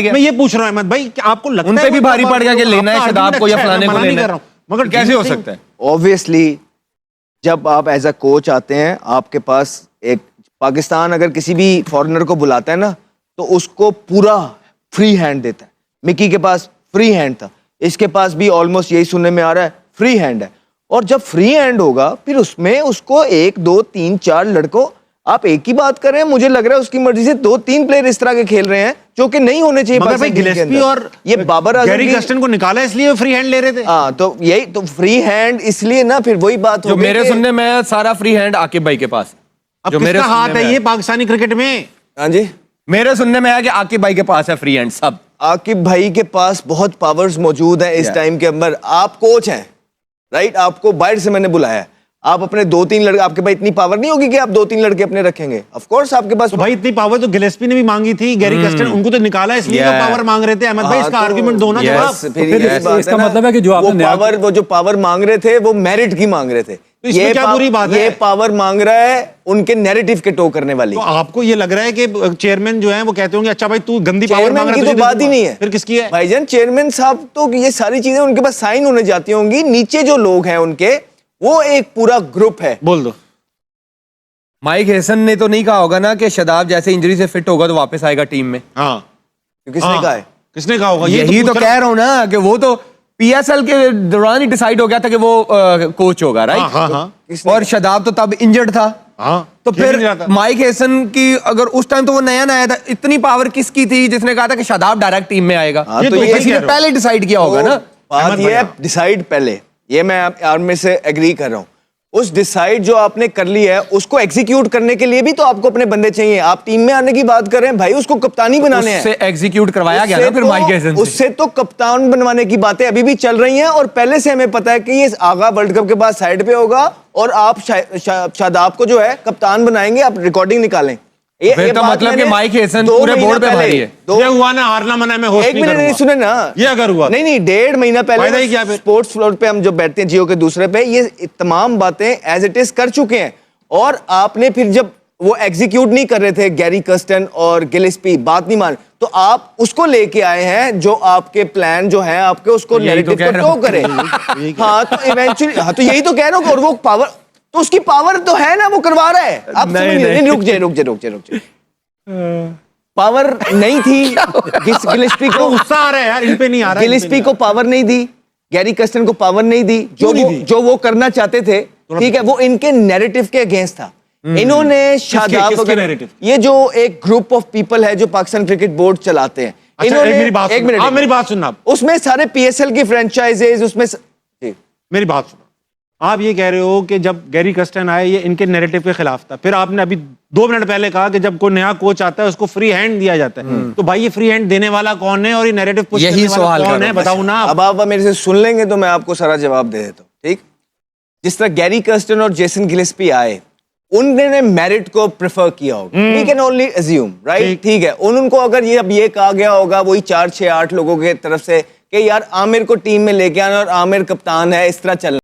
मैं ये पूछ रहा हूं अहमद भाई कि आपको लगता उन है पे भी भारी पड़ गया कि लेना है आपका शादाब को या argument फलाने अच्छा को है, मैं मना नहीं लेना कर है। रहा हूं, मगर कैसे हो सकता है? ऑब्वियसली जब आप एज अ कोच आते हैं, आपके पास एक पाकिस्तान अगर किसी भी फॉरेनर को बुलाता है ना, तो उसको पूरा फ्री हैंड देता है। मिकी के पास फ्री हैंड था, इसके पास भी ऑलमोस्ट यही सुनने में आ रहा है, फ्री हैंड है। और जब फ्री हैंड होगा फिर उसमें उसको 1 2 3 4 लड़कों, आप एक ही बात कर रहे हैं, मुझे लग रहा है उसकी मर्जी से 2-3 प्लेयर इस तरह के खेल रहे हैं जो कि नहीं होने चाहिए। मगर भाई गिलेस्पी और ये बाबर आजम गैरी कस्टन को निकाला इसलिए फ्री हैंड ले रहे थे। हाँ, तो यही तो फ्री हैंड इसलिए ना, फिर वही बात हो जो गई मेरे कि- सुनने में सारा फ्री हैंड आकिब भाई के पास। अब जो मेरे किसका हाथ सुनने है में ये पाकिस्तानी क्रिकेट में? हाँ जी, मेरे सुनने में है कि आकिब भाई के पास है फ्री हैंड सब। आकिब भाई के पास बहुत पावर्स मौजूद हैं इस टाइम के अंदर। आप कोच हैं, राइट? आपको बाहर से मैंने बुलाया है, आप अपने 2-3 लड़के, आपके पास इतनी पावर नहीं होगी कि आप 2-3 लड़के अपने रखेंगे। ऑफ कोर्स आपके पास तो भाई इतनी पावर तो गिलेस्पी ने भी मांगी थी, गैरी कस्टन उनको तो निकाला इसलिए तो पावर मांग रहे थे। अहमद भाई इसका आर्गुमेंट दो ना जवाब। इसका मतलब है कि जो आपने वो जो पावर मांग रहे थे वो मेरिट की मांग रहे थे। तो इसमें क्या बुरी बात है? ये पावर मांग रहा है उनके नैरेटिव के टो करने वाली। तो आपको ये लग रहा है कि चेयरमैन जो है वो कहते होंगे अच्छा भाई तू गंदी पावर मांग चेयरमैन रहा की है, तो बात ही नहीं है। फिर किसकी है? भाईजान चेयरमैन साहब तो ये सारी चीजें उनके पास साइन होने जाती होंगी, नीचे जो लोग हैं उनके, वो एक पूरा ग्रुप है। बोल दो। माइक हेसन ने तो नहीं कहा होगा ना कि शादाब जैसे इंजरी से फिट होगा तो वापस आएगा टीम में? हाँ, किसने हाँ। कहा है? किसने कहा होगा? यही तो पूछ कह रहा हूं ना कि वो तो पीएसएल के दौरान ही डिसाइड हो गया था कि वो कोच होगा, राइट? हाँ, हाँ, हाँ। और शादाब तो तब इंजर्ड था। हाँ, तो खेल फिर नहीं रहा था। माइक हेसन की अगर उस टाइम तो वो नया नया था, इतनी पावर किसकी थी जिसने कहा था कि शादाब डायरेक्ट टीम में आएगा? हाँ, ये तो तो ये वही किसी कह ने रहा हूं। पहले डिसाइड किया होगा ना। बात अहमद ये है भैया। डिसाइड पहले, ये मैं आप में से एग्री कर रहा हूं। उस डिसाइड जो आपने कर ली है उसको एग्जीक्यूट करने के लिए भी तो आपको अपने बंदे चाहिए। आप टीम में आने की बात कर रहे हैं भाई, उसको कप्तानी बनाने हैं। उससे एग्जीक्यूट करवाया गया ना फिर माइक हेसन से। उससे तो कप्तान बनवाने की बातें अभी भी चल रही हैं, और पहले से हमें पता है कि ये आगा वर्ल्ड कप के बाद साइड पे होगा और आप शादाब को जो है कप्तान बनाएंगे। आप रिकॉर्डिंग निकालें। फिर तो बात मतलब कि मैंने माइक हेसन 2 पूरे महीना बोर्ड पे पहले- भारी है। दो- ये हुआ ना, हारना मना मैं होस्ट एक नहीं मिनट नहीं, करूंगा। सुने ना, ये अगर हुआ नहीं 1.5 महीना फायदा ही पहले क्या फिर? स्पोर्ट्स फ्लोर पे हम जो बैठते हैं जियो के दूसरे पे, ये तमाम बातें एज इट इज कर चुके हैं। और आपने फिर जब वो एग्जीक्यूट नहीं कर रहे थे, गैरी कस्टन और गिलेस्पी बात नहीं मान, तो आप उसको लेके आए हैं जो आपके प्लान जो है आपके, उसको यही तो नैरेटिव कह को रहा टो हूं। करे। हाँ तो इवेंचुअली, हाँ तो यही तो कह रहा हूँ। और वो पावर तो उसकी पावर तो है ना, वो करवा रहा है। आप समझ नहीं, रुक जाए। पावर नहीं थी गिलेस्पी को, गुस्सा आ रहा है यार, इन पे नहीं आ रहा है। गिलेस्पी को पावर नहीं दी, गैरी कस्टन को पावर नहीं दी, जो वो करना चाहते थे, ठीक है, वो इनके नैरेटिव के अगेंस्ट था। इन्होंने शादाब किसके वगैरह, narrative? ये जो एक ग्रुप ऑफ पीपल है जो पाकिस्तान क्रिकेट बोर्ड चलाते हैं, अच्छा, एक मेरी बात सुनो। आप मेरी बात सुनना। उसमें सारे पीएसएल की फ्रेंचाइजेज उसमें मेरी बात सुनो। आप ये कह रहे हो कि जब गैरी कस्टन आए ये इनके नैरेटिव के खिलाफ था, फिर आपने अभी 2 मिनट पहले कहा कि जब कोई नया कोच आता है उसको फ्री हैंड दिया जाता है। तो भाई ये फ्री हैंड देने वाला कौन है और ये नैरेटिव पुश यही करने वाला सवाल कौन कर है? रहा बताओ ना। अब आप मेरे से सुन लेंगे तो मैं आपको सारा जवाब दे देता हूँ, ठीक? जिस तरह गैरी कस्टन और जेसन गिलेस्पी आए, उन्होंने मेरिट को प्रेफर किया होगा। We can only assume, right? ठीक है, उनको अगर ये अब ये कहा गया होगा वही 4 6 8 लोगों के तरफ से कि यार आमिर को टीम में लेके आना और आमिर कप्तान है, इस तरह चलना।